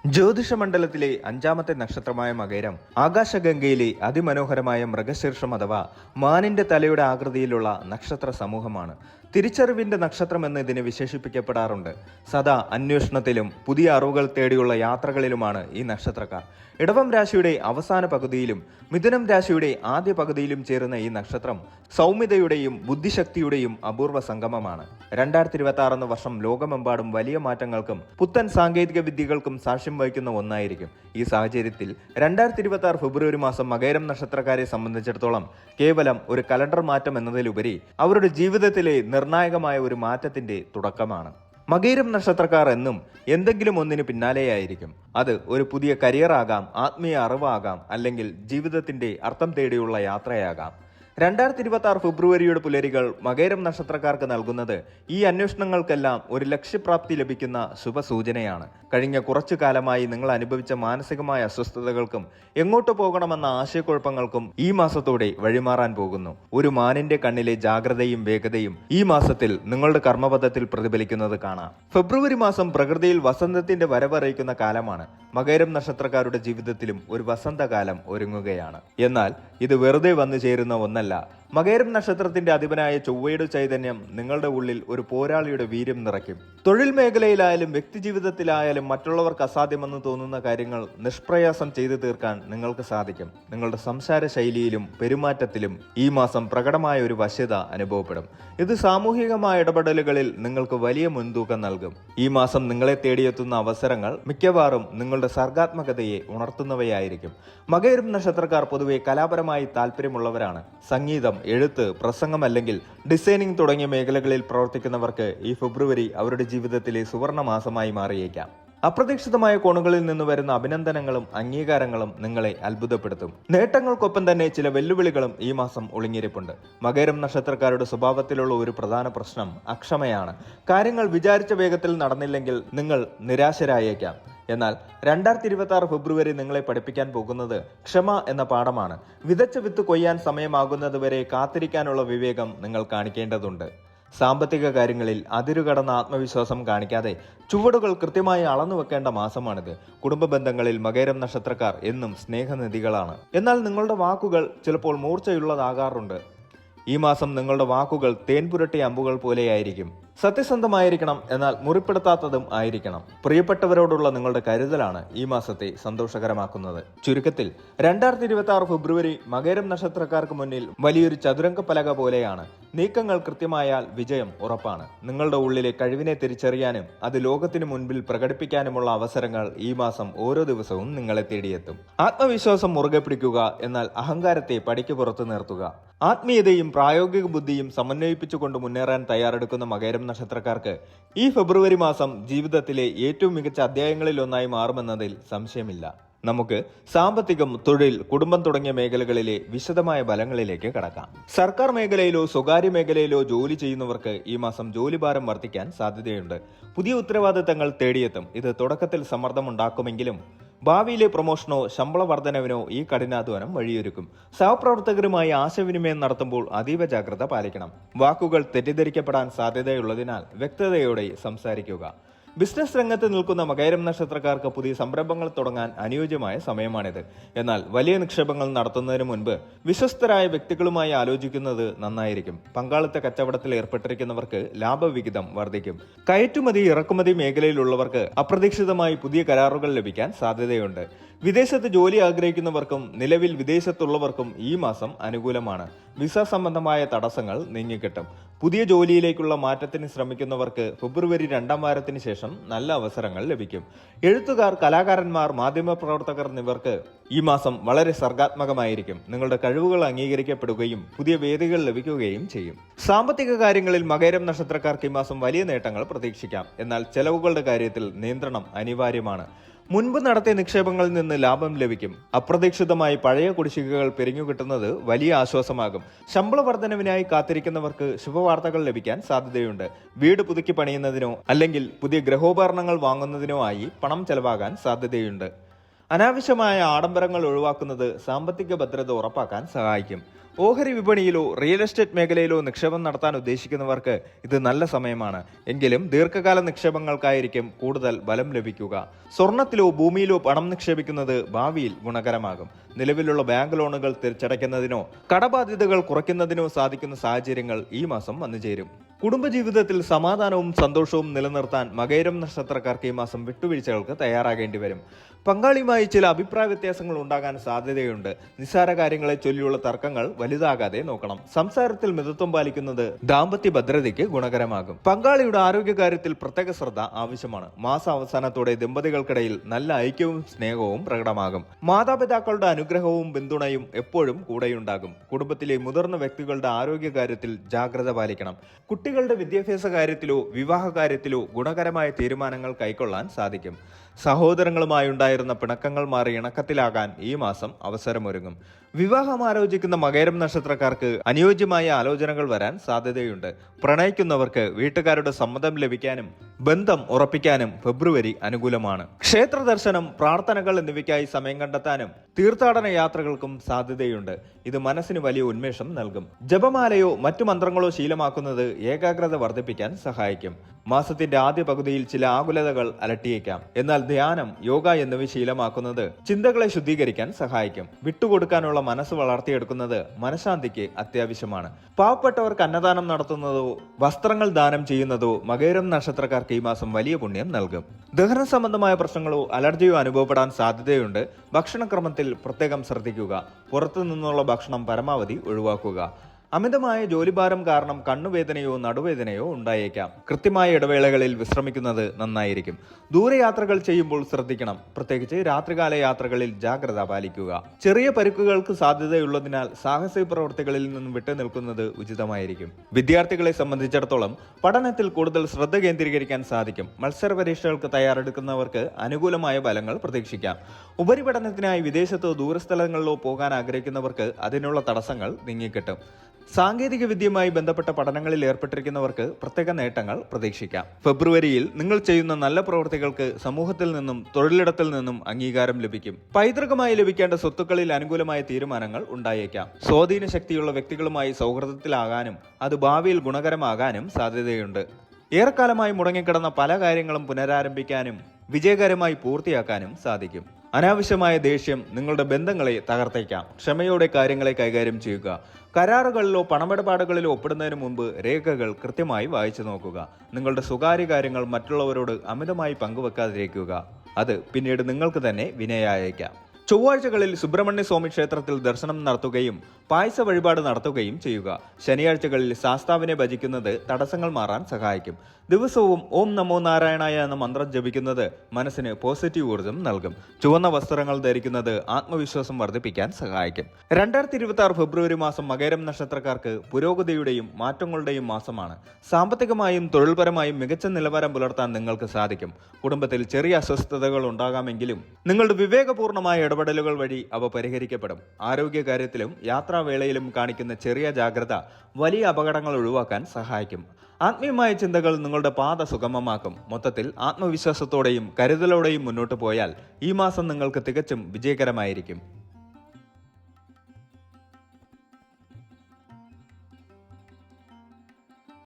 ജ്യോതിഷമണ്ഡലത്തിലെ അഞ്ചാമത്തെ നക്ഷത്രമായ മകരം ആകാശഗംഗയിലെ അതിമനോഹരമായ മൃഗശീർഷം അഥവാ മാനിന്റെ തലയുടെ ആകൃതിയിലുള്ള നക്ഷത്ര സമൂഹമാണ്. തിരിച്ചറിവിന്റെ നക്ഷത്രം എന്ന് ഇതിനെ വിശേഷിപ്പിക്കപ്പെടാറുണ്ട്. സദാ അന്വേഷണത്തിലും പുതിയ അറിവുകൾ തേടിയുള്ള യാത്രകളിലുമാണ് ഈ നക്ഷത്രക്കാർ. ഇടവം രാശിയുടെ അവസാന പകുതിയിലും മിഥുനം രാശിയുടെ ആദ്യ പകുതിയിലും ചേരുന്ന ഈ നക്ഷത്രം സൗമ്യതയുടെയും ബുദ്ധിശക്തിയുടെയും അപൂർവ സംഗമമാണ്. 2026 എന്ന വർഷം ലോകമെമ്പാടും വലിയ മാറ്റങ്ങൾക്കും പുത്തൻ സാങ്കേതിക വിദ്യകൾക്കും സാക്ഷ്യം വഹിക്കുന്ന ഒന്നായിരിക്കും. ഈ സാഹചര്യത്തിൽ 2026 ഫെബ്രുവരി മാസം മകരം നക്ഷത്രക്കാരെ സംബന്ധിച്ചിടത്തോളം കേവലം ഒരു കലണ്ടർ മാറ്റം എന്നതിലുപരി അവരുടെ ജീവിതത്തിലെ നിർണായകമായ ഒരു മാറ്റത്തിന്റെ തുടക്കമാണ്. മകരം നക്ഷത്രക്കാർ എന്നും എന്തെങ്കിലും ഒന്നിന് പിന്നാലെയായിരിക്കും. അത് ഒരു പുതിയ കരിയർ ആകാം, ആത്മീയ അറിവാകാം, അല്ലെങ്കിൽ ജീവിതത്തിന്റെ അർത്ഥം തേടിയുള്ള യാത്രയാകാം. 2026 ഫെബ്രുവരിയുടെ പുലരികൾ മകരം നക്ഷത്രക്കാർക്ക് നൽകുന്നത് ഈ അന്വേഷണങ്ങൾക്കെല്ലാം ഒരു ലക്ഷ്യപ്രാപ്തി ലഭിക്കുന്ന ശുഭസൂചനയാണ്. കഴിഞ്ഞ കുറച്ചു കാലമായി നിങ്ങൾ അനുഭവിച്ച മാനസികമായ അസ്വസ്ഥതകൾക്കും എങ്ങോട്ട് പോകണമെന്ന ആശയക്കുഴപ്പങ്ങൾക്കും ഈ മാസത്തോടെ വഴിമാറാൻ പോകുന്നു. ഒരു മാനിന്റെ കണ്ണിലെ ജാഗ്രതയും വേഗതയും ഈ മാസത്തിൽ നിങ്ങളുടെ കർമ്മപഥത്തിൽ പ്രതിഫലിക്കുന്നത് കാണാം. ഫെബ്രുവരി മാസം പ്രകൃതിയിൽ വസന്തത്തിന്റെ വരവറിയിക്കുന്ന കാലമാണ്. മകരം നക്ഷത്രക്കാരുടെ ജീവിതത്തിലും ഒരു വസന്തകാലം ഒരുങ്ങുകയാണ്. എന്നാൽ ഇത് വെറുതെ വന്നു ചേരുന്ന ഒന്നല്ല. മകരം നക്ഷത്രത്തിന്റെ അധിപനായ ചൊവ്വയുടെ ചൈതന്യം നിങ്ങളുടെ ഉള്ളിൽ ഒരു പോരാളിയുടെ വീര്യം നിറയ്ക്കും. തൊഴിൽ മേഖലയിലായാലും വ്യക്തിജീവിതത്തിലായാലും മറ്റുള്ളവർക്ക് അസാധ്യമെന്ന് തോന്നുന്ന കാര്യങ്ങൾ നിഷ്പ്രയാസം ചെയ്തു തീർക്കാൻ നിങ്ങൾക്ക് സാധിക്കും. നിങ്ങളുടെ സംസാര ശൈലിയിലും പെരുമാറ്റത്തിലും ഈ മാസം പ്രകടമായ ഒരു വശ്യത അനുഭവപ്പെടും. ഇത് സാമൂഹികമായ ഇടപെടലുകളിൽ നിങ്ങൾക്ക് വലിയ മുൻതൂക്കം നൽകും. ഈ മാസം നിങ്ങളെ തേടിയെത്തുന്ന അവസരങ്ങൾ മിക്കവാറും നിങ്ങളുടെ സർഗാത്മകതയെ ഉണർത്തുന്നവയായിരിക്കും. മകരം നക്ഷത്രക്കാർ പൊതുവെ കലാപരമായി താല്പര്യമുള്ളവരാണ്. സംഗീതം, എഴുത്ത്, പ്രസംഗം അല്ലെങ്കിൽ ഡിസൈനിങ് തുടങ്ങിയ മേഖലകളിൽ പ്രവർത്തിക്കുന്നവർക്ക് ഈ ഫെബ്രുവരി അവരുടെ ജീവിതത്തിലെ സുവർണ മാസമായി മാറിയേക്കാം. അപ്രതീക്ഷിതമായ കോണുകളിൽ നിന്ന് വരുന്ന അഭിനന്ദനങ്ങളും അംഗീകാരങ്ങളും നിങ്ങളെ അത്ഭുതപ്പെടുത്തും. നേട്ടങ്ങൾക്കൊപ്പം തന്നെ ചില വെല്ലുവിളികളും ഈ മാസം ഒളിഞ്ഞിരിപ്പുണ്ട്. മകരം നക്ഷത്രക്കാരുടെ സ്വഭാവത്തിലുള്ള ഒരു പ്രധാന പ്രശ്നം അക്ഷമയാണ്. കാര്യങ്ങൾ വിചാരിച്ച വേഗത്തിൽ നടന്നില്ലെങ്കിൽ നിങ്ങൾ നിരാശരായേക്കാം. എന്നാൽ 2026 ഫെബ്രുവരി നിങ്ങളെ പഠിപ്പിക്കാൻ പോകുന്നത് ക്ഷമ എന്ന പാഠമാണ്. വിതച്ച വിത്ത് കൊയ്യാൻ സമയമാകുന്നത് വരെ കാത്തിരിക്കാനുള്ള വിവേകം നിങ്ങൾ കാണിക്കേണ്ടതുണ്ട്. സാമ്പത്തിക കാര്യങ്ങളിൽ അതിരുകടന്ന ആത്മവിശ്വാസം കാണിക്കാതെ ചുവടുകൾ കൃത്യമായി അളന്നു വെക്കേണ്ട മാസമാണിത്. കുടുംബ ബന്ധങ്ങളിൽ മകരം നക്ഷത്രക്കാർ എന്നും സ്നേഹനിധികളാണ്. എന്നാൽ നിങ്ങളുടെ വാക്കുകൾ ചിലപ്പോൾ മൂർച്ചയുള്ളതാകാറുണ്ട്. ഈ മാസം നിങ്ങളുടെ വാക്കുകൾ തേൻ പുരട്ടിയ അമ്പുകൾ പോലെയായിരിക്കും. സത്യസന്ധമായിരിക്കണം, എന്നാൽ മുറിപ്പെടുത്താത്തതും ആയിരിക്കണം. പ്രിയപ്പെട്ടവരോടുള്ള നിങ്ങളുടെ കരുതലാണ് ഈ മാസത്തെ സന്തോഷകരമാക്കുന്നത്. ചുരുക്കത്തിൽ 2026 ഫെബ്രുവരി മകരം നക്ഷത്രക്കാർക്ക് മുന്നിൽ വലിയൊരു ചതുരംഗ പലക പോലെയാണ്. നീക്കങ്ങൾ കൃത്യമായാൽ വിജയം ഉറപ്പാണ്. നിങ്ങളുടെ ഉള്ളിലെ കഴിവിനെ തിരിച്ചറിയാനും അത് ലോകത്തിനു മുൻപിൽ പ്രകടിപ്പിക്കാനുമുള്ള അവസരങ്ങൾ ഈ മാസം ഓരോ ദിവസവും നിങ്ങളെ തേടിയെത്തും. ആത്മവിശ്വാസം മുറുകെ പിടിക്കുക, എന്നാൽ അഹങ്കാരത്തെ പടിക്ക് പുറത്തു നിർത്തുക. ആത്മീയതയും പ്രായോഗിക ബുദ്ധിയും സമന്വയിപ്പിച്ചുകൊണ്ട് മുന്നേറാൻ തയ്യാറെടുക്കുന്ന മകരം നക്ഷത്രക്കാർക്ക് ഈ ഫെബ്രുവരി മാസം ജീവിതത്തിലെ ഏറ്റവും മികച്ച അധ്യായങ്ങളിൽ ഒന്നായി മാറുമെന്നതിൽ സംശയമില്ല. നമുക്ക് സാമ്പത്തികം, തൊഴിൽ, കുടുംബം തുടങ്ങിയ മേഖലകളിലെ വിശദമായ ഫലങ്ങളിലേക്ക് കടക്കാം. സർക്കാർ മേഖലയിലോ സ്വകാര്യ മേഖലയിലോ ജോലി ചെയ്യുന്നവർക്ക് ഈ മാസം ജോലിഭാരം വർദ്ധിക്കാൻ സാധ്യതയുണ്ട്. പുതിയ ഉത്തരവാദിത്തങ്ങൾ തേടിയെത്തും. ഇത് തുടക്കത്തിൽ സമ്മർദ്ദമുണ്ടാക്കുമെങ്കിലും ഭാവിയിലെ പ്രൊമോഷനോ ശമ്പള വർധനവിനോ ഈ കഠിനാധ്വാനം വഴിയൊരുക്കും. സഹപ്രവർത്തകരുമായി ആശയവിനിമയം നടത്തുമ്പോൾ അതീവ ജാഗ്രത പാലിക്കണം. വാക്കുകൾ തെറ്റിദ്ധരിക്കപ്പെടാൻ സാധ്യതയുള്ളതിനാൽ വ്യക്തതയോടെ സംസാരിക്കുക. ബിസിനസ് രംഗത്ത് നിൽക്കുന്ന മകരം നക്ഷത്രക്കാർക്ക് പുതിയ സംരംഭങ്ങൾ തുടങ്ങാൻ അനുയോജ്യമായ സമയമാണിത്. എന്നാൽ വലിയ നിക്ഷേപങ്ങൾ നടത്തുന്നതിന് മുൻപ് വിശ്വസ്തരായ വ്യക്തികളുമായി ആലോചിക്കുന്നത് നന്നായിരിക്കും. പങ്കാളിത്ത കച്ചവടത്തിൽ ഏർപ്പെട്ടിരിക്കുന്നവർക്ക് ലാഭവിഹിതം വർദ്ധിക്കും. കയറ്റുമതി, ഇറക്കുമതി മേഖലയിലുള്ളവർക്ക് അപ്രതീക്ഷിതമായി പുതിയ കരാറുകൾ ലഭിക്കാൻ സാധ്യതയുണ്ട്. വിദേശത്ത് ജോലി ആഗ്രഹിക്കുന്നവർക്കും നിലവിൽ വിദേശത്തുള്ളവർക്കും ഈ മാസം അനുകൂലമാണ്. വിസ സംബന്ധമായ തടസ്സങ്ങൾ നീങ്ങിക്കിട്ടും. പുതിയ ജോലിയിലേക്കുള്ള മാറ്റത്തിന് ശ്രമിക്കുന്നവർക്ക് ഫെബ്രുവരി 2ാം വാരത്തിന് ശേഷം നല്ല അവസരങ്ങൾ ലഭിക്കും. എഴുത്തുകാർ, കലാകാരന്മാർ, മാധ്യമപ്രവർത്തകർ എന്നിവർക്ക് ഈ മാസം വളരെ സർഗാത്മകമായിരിക്കും. നിങ്ങളുടെ കഴിവുകൾ അംഗീകരിക്കപ്പെടുകയും പുതിയ വേദികൾ ലഭിക്കുകയും ചെയ്യും. സാമ്പത്തിക കാര്യങ്ങളിൽ മകരം നക്ഷത്രക്കാർക്ക് ഈ മാസം വലിയ നേട്ടങ്ങൾ പ്രതീക്ഷിക്കാം. എന്നാൽ ചെലവുകളുടെ കാര്യത്തിൽ നിയന്ത്രണം അനിവാര്യമാണ്. മുൻപ് നടത്തിയ നിക്ഷേപങ്ങളിൽ നിന്ന് ലാഭം ലഭിക്കും. അപ്രതീക്ഷിതമായി പഴയ കുടിശ്ശികകൾ പെരിഞ്ഞുകിട്ടുന്നത് വലിയ ആശ്വാസമാകും. ശമ്പള വർധനവിനായി കാത്തിരിക്കുന്നവർക്ക് ശുഭവാർത്തകൾ ലഭിക്കാൻ സാധ്യതയുണ്ട്. വീട് പുതുക്കി പണിയുന്നതിനോ അല്ലെങ്കിൽ പുതിയ ഗൃഹോപകരണങ്ങൾ വാങ്ങുന്നതിനോ ആയി പണം ചെലവാകാൻ സാധ്യതയുണ്ട്. അനാവശ്യമായ ആഡംബരങ്ങൾ ഒഴിവാക്കുന്നത് സാമ്പത്തിക ഭദ്രത ഉറപ്പാക്കാൻ സഹായിക്കും. ഓഹരി വിപണിയിലോ റിയൽ എസ്റ്റേറ്റ് മേഖലയിലോ നിക്ഷേപം നടത്താൻ ഉദ്ദേശിക്കുന്നവർക്ക് ഇത് നല്ല സമയമാണ്. എങ്കിലും ദീർഘകാല നിക്ഷേപങ്ങൾക്കായിരിക്കും കൂടുതൽ ബലം ലഭിക്കുക. സ്വർണത്തിലോ ഭൂമിയിലോ പണം നിക്ഷേപിക്കുന്നത് ഭാവിയിൽ ഗുണകരമാകും. നിലവിലുള്ള ബാങ്ക് ലോണുകൾ തിരിച്ചടയ്ക്കുന്നതിനോ കടബാധ്യതകൾ കുറയ്ക്കുന്നതിനോ സാധിക്കുന്ന സാഹചര്യങ്ങൾ ഈ മാസം വന്നുചേരും. കുടുംബജീവിതത്തിൽ സമാധാനവും സന്തോഷവും നിലനിർത്താൻ മകയിരം നക്ഷത്രക്കാർക്ക് ഈ മാസം വിട്ടുവീഴ്ചകൾക്ക് തയ്യാറാകേണ്ടി വരും. പങ്കാളിയുമായി ചില അഭിപ്രായ വ്യത്യാസങ്ങൾ ഉണ്ടാകാൻ സാധ്യതയുണ്ട്. നിസ്സാര കാര്യങ്ങളെ ചൊല്ലിയുള്ള തർക്കങ്ങൾ വലുതാകാതെ നോക്കണം. സംസാരത്തിൽ മിതത്വം പാലിക്കുന്നത് ദാമ്പത്യ ഭദ്രതയ്ക്ക് ഗുണകരമാകും. പങ്കാളിയുടെ ആരോഗ്യകാര്യത്തിൽ പ്രത്യേക ശ്രദ്ധ ആവശ്യമാണ്. മാസ അവസാനത്തോടെ ദമ്പതികൾക്കിടയിൽ നല്ല ഐക്യവും സ്നേഹവും പ്രകടമാകും. മാതാപിതാക്കളുടെ അനുഗ്രഹവും പിന്തുണയും എപ്പോഴും കൂടെയുണ്ടാകും. കുടുംബത്തിലെ മുതിർന്ന വ്യക്തികളുടെ ആരോഗ്യകാര്യത്തിൽ ജാഗ്രത പാലിക്കണം. കുട്ടികളുടെ വിദ്യാഭ്യാസ കാര്യത്തിലോ വിവാഹ കാര്യത്തിലോ ഗുണകരമായ തീരുമാനങ്ങൾ കൈക്കൊള്ളാൻ സാധിക്കും. സഹോദരങ്ങളുമായുണ്ടായിരുന്ന പിണക്കങ്ങൾ മാറി ഇണക്കത്തിലാകാൻ ഈ മാസം അവസരമൊരുങ്ങും. വിവാഹം ആലോചിക്കുന്ന മകയിരം നക്ഷത്രക്കാർക്ക് അനുയോജ്യമായ ആലോചനകൾ വരാൻ സാധ്യതയുണ്ട്. പ്രണയിക്കുന്നവർക്ക് വീട്ടുകാരുടെ സമ്മതം ലഭിക്കാനും ബന്ധം ഉറപ്പിക്കാനും ഫെബ്രുവരി അനുകൂലമാണ്. ക്ഷേത്ര ദർശനം, പ്രാർത്ഥനകൾ എന്നിവയ്ക്കായി സമയം കണ്ടെത്താനും തീർത്ഥാടന യാത്രകൾക്കും സാധ്യതയുണ്ട്. ഇത് മനസ്സിന് വലിയ ഉന്മേഷം നൽകും. ജപമാലയോ മറ്റു മന്ത്രങ്ങളോ ശീലമാക്കുന്നത് ഏകാഗ്രത വർദ്ധിപ്പിക്കാൻ സഹായിക്കും. മാസത്തിന്റെ ആദ്യ പകുതിയിൽ ചില ആകുലതകൾ അലട്ടിയേക്കാം. എന്നാൽ ധ്യാനം, യോഗ എന്നിവ ശീലമാക്കുന്നത് ചിന്തകളെ ശുദ്ധീകരിക്കാൻ സഹായിക്കും. വിട്ടുകൊടുക്കാനുള്ള മനസ്സ് വളർത്തിയെടുക്കുന്നത് മനഃശാന്തിക്ക് അത്യാവശ്യമാണ്. പാവപ്പെട്ടവർക്ക് അന്നദാനം നടത്തുന്നതോ വസ്ത്രങ്ങൾ ദാനം ചെയ്യുന്നതോ മകയിരം നക്ഷത്രക്കാർക്ക് ഈ മാസം വലിയ പുണ്യം നൽകും. ദഹന സംബന്ധമായ പ്രശ്നങ്ങളോ അലർജിയോ അനുഭവപ്പെടാൻ സാധ്യതയുണ്ട്. ഭക്ഷണക്രമത്തിൽ പ്രത്യേകം ശ്രദ്ധിക്കുക. പുറത്തു നിന്നുള്ള ഭക്ഷണം പരമാവധി ഒഴിവാക്കുക. അമിതമായ ജോലിഭാരം കാരണം കണ്ണുവേദനയോ നടുവേദനയോ ഉണ്ടായേക്കാം. കൃത്യമായ ഇടവേളകളിൽ വിശ്രമിക്കുന്നത് നന്നായിരിക്കും. ദൂരയാത്രകൾ ചെയ്യുമ്പോൾ ശ്രദ്ധിക്കണം. പ്രത്യേകിച്ച് രാത്രികാല യാത്രകളിൽ ജാഗ്രത പാലിക്കുക. ചെറിയ പരിക്കുകൾക്ക് സാധ്യതയുള്ളതിനാൽ സാഹസിക പ്രവർത്തികളിൽ നിന്നും വിട്ടുനിൽക്കുന്നത് ഉചിതമായിരിക്കും. വിദ്യാർത്ഥികളെ സംബന്ധിച്ചിടത്തോളം പഠനത്തിൽ കൂടുതൽ ശ്രദ്ധ കേന്ദ്രീകരിക്കാൻ സാധിക്കും. മത്സര പരീക്ഷകൾക്ക് തയ്യാറെടുക്കുന്നവർക്ക് അനുകൂലമായ ഫലങ്ങൾ പ്രതീക്ഷിക്കാം. ഉപരിപഠനത്തിനായി വിദേശത്തോ ദൂരസ്ഥലങ്ങളിലോ പോകാൻ ആഗ്രഹിക്കുന്നവർക്ക് അതിനുള്ള തടസ്സങ്ങൾ നീങ്ങിക്കിട്ടും. സാങ്കേതിക വിദ്യയുമായി ബന്ധപ്പെട്ട പഠനങ്ങളിൽ ഏർപ്പെട്ടിരിക്കുന്നവർക്ക് പ്രത്യേക നേട്ടങ്ങൾ പ്രതീക്ഷിക്കാം. ഫെബ്രുവരിയിൽ നിങ്ങൾ ചെയ്യുന്ന നല്ല പ്രവൃത്തികൾക്ക് സമൂഹത്തിൽ നിന്നും തൊഴിലിടത്തിൽ നിന്നും അംഗീകാരം ലഭിക്കും. പൈതൃകമായി ലഭിക്കേണ്ട സ്വത്തുക്കളിൽ അനുകൂലമായ തീരുമാനങ്ങൾ ഉണ്ടായേക്കാം. സ്വാധീന ശക്തിയുള്ള വ്യക്തികളുമായി സൗഹൃദത്തിലാകാനും അത് ഭാവിയിൽ ഗുണകരമാകാനും സാധ്യതയുണ്ട്. ഏറെക്കാലമായി മുടങ്ങിക്കിടന്ന പല കാര്യങ്ങളും പുനരാരംഭിക്കാനും വിജയകരമായി പൂർത്തിയാക്കാനും സാധിക്കും. അനാവശ്യമായ ദേഷ്യം നിങ്ങളുടെ ബന്ധങ്ങളെ തകർത്തേക്കാം. ക്ഷമയോടെ കാര്യങ്ങളെ കൈകാര്യം ചെയ്യുക. കരാറുകളിലോ പണമിടപാടുകളിലോ ഒപ്പിടുന്നതിന് മുമ്പ് രേഖകൾ കൃത്യമായി വായിച്ചു നോക്കുക. നിങ്ങളുടെ സ്വകാര്യ കാര്യങ്ങൾ മറ്റുള്ളവരോട് അമിതമായി പങ്കുവെക്കാതിരിക്കുക. അത് പിന്നീട് നിങ്ങൾക്ക് തന്നെ വിനയായേക്കാം. ചൊവ്വാഴ്ചകളിൽ സുബ്രഹ്മണ്യ സ്വാമി ക്ഷേത്രത്തിൽ ദർശനം നടത്തുകയും പായസ വഴിപാട് നടത്തുകയും ചെയ്യുക. ശനിയാഴ്ചകളിൽ ശാസ്താവിനെ ഭജിക്കുന്നത് തടസ്സങ്ങൾ മാറാൻ സഹായിക്കും. ദിവസവും ഓം നമോ നാരായണായ എന്ന മന്ത്രം ജപിക്കുന്നത് മനസ്സിന് പോസിറ്റീവ് ഊർജ്ജം നൽകും. ചുവന്ന വസ്ത്രങ്ങൾ ധരിക്കുന്നത് ആത്മവിശ്വാസം വർദ്ധിപ്പിക്കാൻ സഹായിക്കും. 2026 ഫെബ്രുവരി മാസം മകയിരം നക്ഷത്രക്കാർക്ക് പുരോഗതിയുടെയും മാറ്റങ്ങളുടെയും മാസമാണ്. സാമ്പത്തികമായും തൊഴിൽപരമായും മികച്ച നിലവാരം പുലർത്താൻ നിങ്ങൾക്ക് സാധിക്കും. കുടുംബത്തിൽ ചെറിയ അസ്വസ്ഥതകൾ ഉണ്ടാകാമെങ്കിലും നിങ്ങളുടെ വിവേകപൂർണമായ ഇടപെടലുകൾ വഴി അവ പരിഹരിക്കപ്പെടും. ആരോഗ്യകാര്യത്തിലും യാത്രാവേളയിലും കാണിക്കുന്ന ചെറിയ ജാഗ്രത വലിയ അപകടങ്ങൾ ഒഴിവാക്കാൻ സഹായിക്കും. ആത്മീയമായ ചിന്തകൾ നിങ്ങളുടെ പാത സുഗമമാക്കും. മൊത്തത്തിൽ ആത്മവിശ്വാസത്തോടെയും കരുതലോടെയും മുന്നോട്ട് പോയാൽ ഈ മാസം നിങ്ങൾക്ക് തികച്ചും വിജയകരമായിരിക്കും.